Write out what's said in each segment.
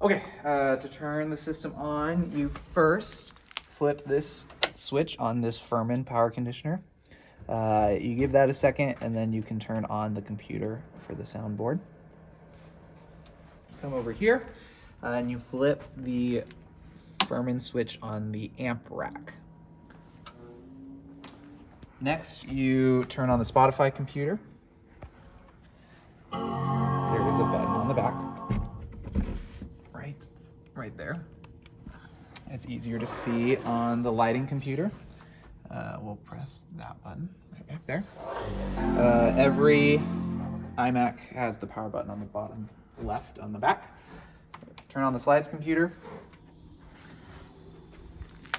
Okay, to turn the system on, you first flip this switch on this Furman power conditioner. You give that a second, and then you can turn on the computer for the soundboard. Come over here, and you flip the Furman switch on the amp rack. Next, you turn on the Spotify computer. There is a button on the back. Right there. It's easier to see on the lighting computer. We'll press that button right back there. Every iMac has the power button on the bottom left on the back. Turn on the slides computer.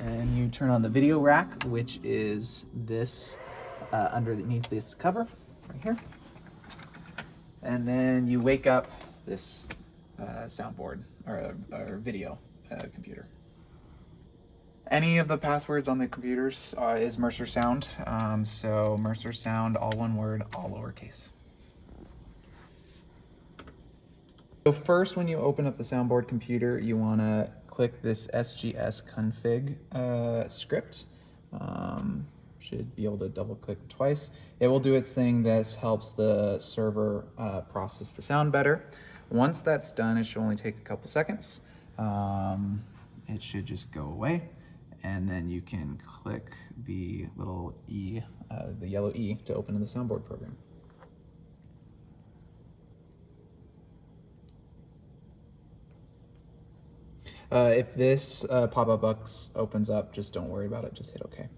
And you turn on the video rack, which is this underneath this cover right here. And then you wake up this soundboard or video computer. Any of the passwords on the computers is Mercer Sound. So Mercer Sound, all one word, all lowercase. So first, when you open up the soundboard computer, you want to click this SGS config script. Should be able to double click twice. It will do its thing. This helps the server process the sound better. Once that's done, it should only take a couple seconds. It should just go away. And then you can click the little E, the yellow E, to open the soundboard program. If this pop-up box opens up, just don't worry about it, just hit OK.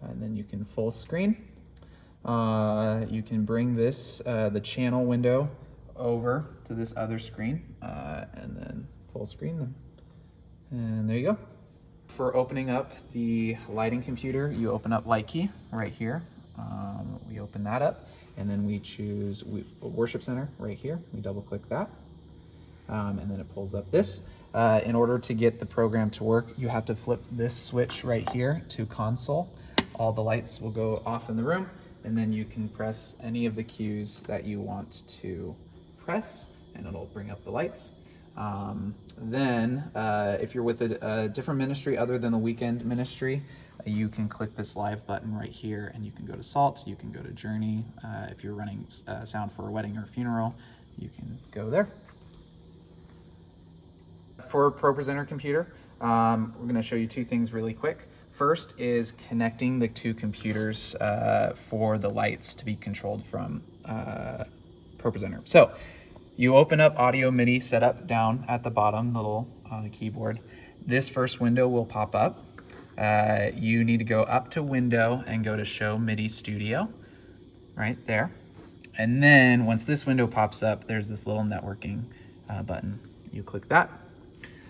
And then you can full screen. You can bring this, the channel window, over to this other screen, and then full screen them. And there you go. For opening up the lighting computer, you open up Light Key right here. We open that up, and then we choose Worship Center right here. We double click that, and then it pulls up this. In order to get the program to work, you have to flip this switch right here to console. All the lights will go off in the room, and then you can press any of the cues that you want to press, and it'll bring up the lights. If you're with a different ministry other than the weekend ministry, you can click this live button right here, and you can go to Salt, you can go to Journey. If you're running sound for a wedding or a funeral, you can go there. For ProPresenter computer, we're going to show you two things really quick. First is connecting the two computers for the lights to be controlled from ProPresenter. So you open up Audio MIDI Setup down at the bottom, the little keyboard. This first window will pop up. You need to go up to Window and go to Show MIDI Studio, right there. And then once this window pops up, there's this little networking button. You click that.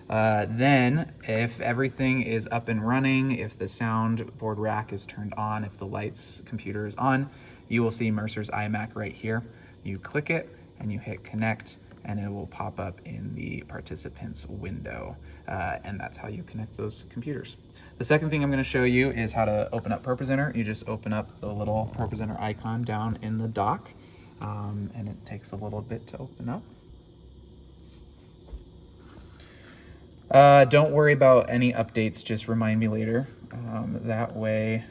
Then if everything is up and running, if the soundboard rack is turned on, if the lights computer is on, you will see Mercer's iMac right here. You click it and you hit connect, and it will pop up in the participants window. And that's how you connect those computers. The second thing I'm going to show you is how to open up ProPresenter. You just open up the little ProPresenter icon down in the dock, and it takes a little bit to open up. Don't worry about any updates, just remind me later. That way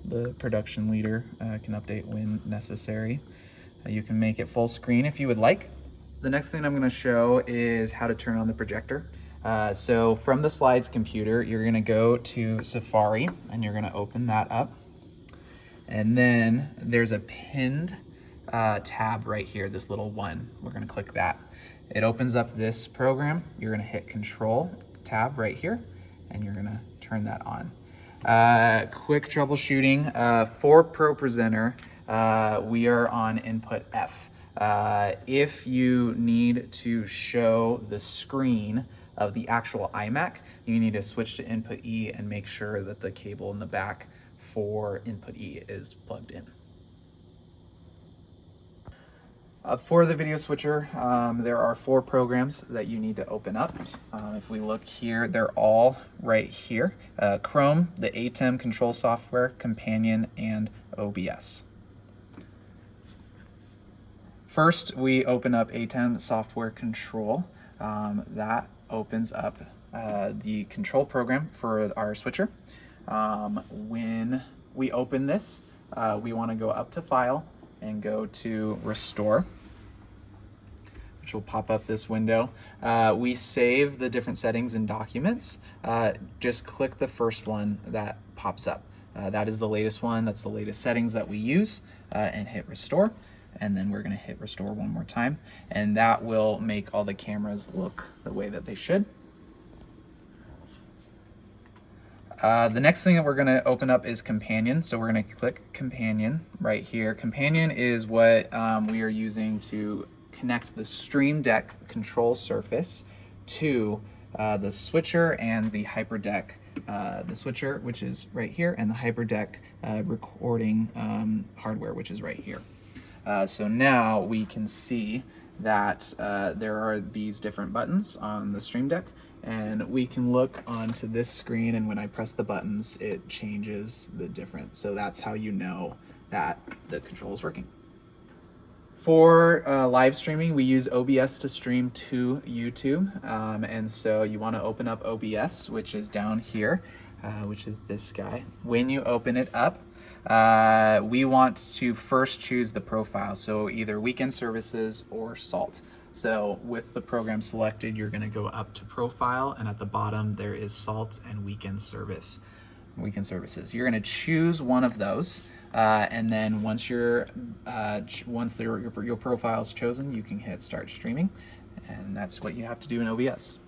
the production leader can update when necessary. You can make it full screen if you would like. The next thing I'm going to show is how to turn on the projector. So from the slides computer, you're going to go to Safari, and you're going to open that up. And then there's a pinned tab right here, this little one. We're going to click that. It opens up this program. You're going to hit Control tab right here, and you're going to turn that on. Quick troubleshooting for ProPresenter. We are on input F. If you need to show the screen of the actual iMac, you need to switch to input E and make sure that the cable in the back for input E is plugged in. For the video switcher, there are 4 programs that you need to open up. If we look here, they're all right here. Chrome, the ATEM control software, Companion, and OBS. First, we open up ATEM software control. that opens up the control program for our switcher. When we open this, we want to go up to File and go to Restore, which will pop up this window. We save the different settings and documents. Just click the first one that pops up. That is the latest one. That's the latest settings that we use, and hit Restore. And then we're going to hit Restore one more time, and that will make all the cameras look the way that they should. The next thing that we're going to open up is Companion. So we're going to click Companion right here. Companion is what we are using to connect the Stream Deck control surface to the switcher and the HyperDeck. The switcher, which is right here, and the HyperDeck recording hardware, which is right here. So now we can see that there are these different buttons on the Stream Deck, and we can look onto this screen, and when I press the buttons, it changes the difference. So that's how you know that the control is working. For live streaming, we use OBS to stream to YouTube, and so you want to open up OBS, which is down here, which is this guy. When you open it up, we want to first choose the profile, so either weekend services or SALT. So with the program selected, you're going to go up to Profile, and at the bottom there is SALT and weekend services. You're going to choose one of those. And then once your profile is chosen, you can hit Start Streaming, and that's what you have to do in OBS.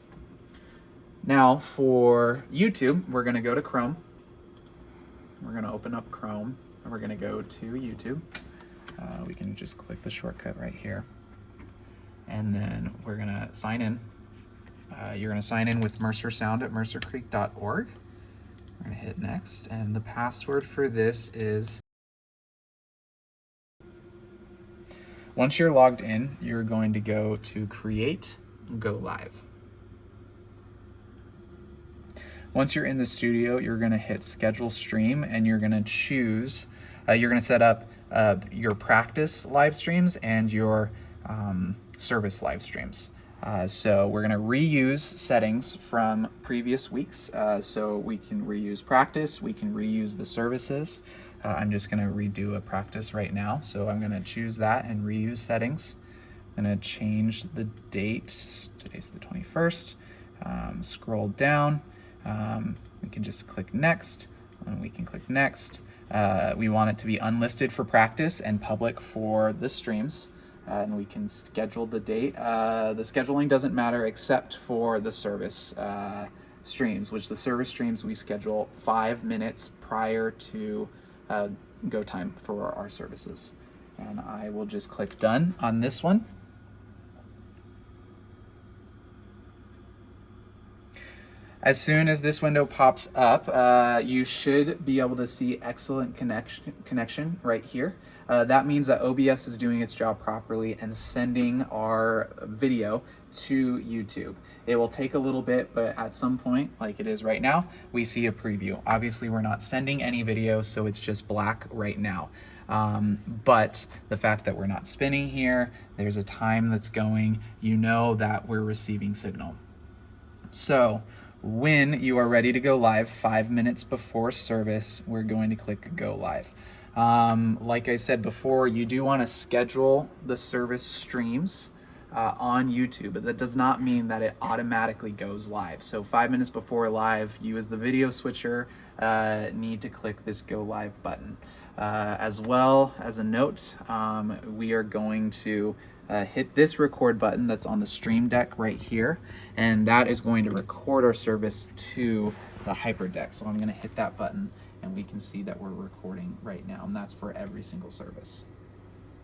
Now for YouTube, we're going to go to Chrome. We're going to open up Chrome, and we're going to go to YouTube. We can just click the shortcut right here, and then we're going to sign in. You're going to sign in with Mercer Sound at mercercreek.org. We're going to hit Next, and the password for this is... Once you're logged in, you're going to go to Create, Go Live. Once you're in the studio, you're going to hit Schedule Stream, and you're going to choose, you're going to set up your practice live streams and your service live streams. So we're going to reuse settings from previous weeks. So we can reuse practice, we can reuse the services. I'm just going to redo a practice right now. So I'm going to choose that and reuse settings. I'm going to change the date. Today's the 21st. Scroll down. We can just click Next, and we can click Next. We want it to be unlisted for practice and public for the streams. And we can schedule the date. The scheduling doesn't matter except for the service streams, which the service streams we schedule 5 minutes prior to go time for our services. And I will just click Done on this one. As soon as this window pops up, you should be able to see excellent connection right here. That means that OBS is doing its job properly and sending our video to YouTube. It will take a little bit, but at some point, like it is right now, we see a preview. Obviously, we're not sending any video, so it's just black right now. But the fact that we're not spinning here, there's a time that's going, you know that we're receiving signal. So when you are ready to go live, 5 minutes before service, we're going to click Go Live. Like I said before, you do want to schedule the service streams on YouTube, but that does not mean that it automatically goes live. So 5 minutes before live, you as the video switcher need to click this Go Live button. As well as a note, we are going to hit this record button that's on the Stream Deck right here, and that is going to record our service to the HyperDeck. So I'm going to hit that button, and we can see that we're recording right now, and that's for every single service.